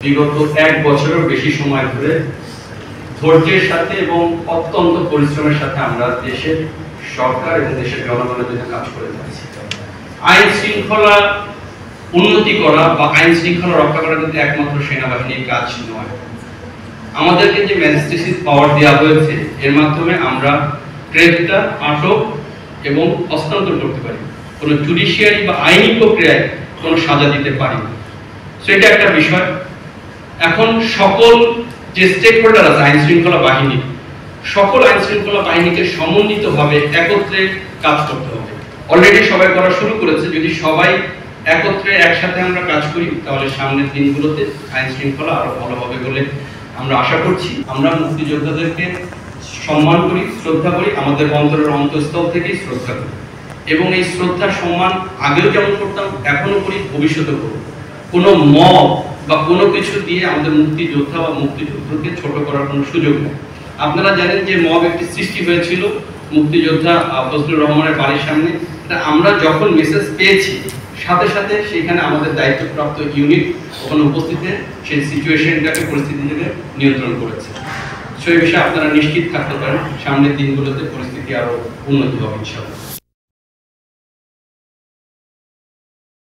বিগত 1 বছরের বেশি সময় ধরে ধৈর্যের সাথে এবং অত্যন্ত পরিশ্রমের সাথে আমরা দেশের সরকার এবং দেশের জনগণের জন্য কাজ করে যাচ্ছি। আইন শৃঙ্খলা উন্নতি করা বা আইন শৃঙ্খলা রক্ষা করা কিন্তু একমাত্র সেনাবাহিনীর কাজ নয়। আমাদেরকে যে ম্যাজিস্ট্রেসির পাওয়ার দেওয়া হয়েছে এর মাধ্যমে আমরা গ্রেপ্তার, আটক এবং হস্তান্তর করতে পারি, কোনো জুডিশিয়ারি বা আইনি প্রক্রিয়ায় কোনো সাজা দিতে পারি না। সেটা একটা বিষয়। এখন সকল যে স্টেক হোল্ডার আছে আইন শৃঙ্খলা বাহিনী, সকল আইন শৃঙ্খলা বাহিনীকে সমন্বিতভাবে একত্রে কাজ করতে হবে। অলরেডি সবাই করা শুরু করেছে। যদি সবাই একত্রে একসাথে আমরা কাজ করি তাহলে সামনের দিনগুলোতে আইন শৃঙ্খলা আরো ভালো হবে বলে আমরা আশা করছি। আমরা মুক্তিযোদ্ধাদেরকে সম্মান করি, শ্রদ্ধা করি, আমাদের অন্তরের অন্তঃস্থল থেকেই শ্রদ্ধা করি এবং এই শ্রদ্ধা সম্মান আগেও যেমন করতাম এখনো করি, ভবিষ্যতেও করব। কোনো মব বা কোনো কিছু দিয়ে আমাদের মুক্তিযোদ্ধা বা মুক্তিযুদ্ধকে ছোট করার কোনো সুযোগ নেই। আপনারা জানেন যে মব একটি সৃষ্টি হয়েছিল মুক্তিযোদ্ধা ফজলুর রহমানের বাড়ির সামনে। এটা আমরা যখন মেসেজ পেয়েছি সাথে সাথে সেখানে আমাদের দায়িত্বপ্রাপ্ত ইউনিট ওখানে উপস্থিত হয়ে সেই সিচুয়েশনটাকে, পরিস্থিতিটাকে নিয়ন্ত্রণ করেছে। সেই বিষয়ে আপনারা নিশ্চিত থাকতে পারেন সামনের দিনগুলোতে পরিস্থিতি আরো উন্নতি হবে ইনশাআল্লাহ।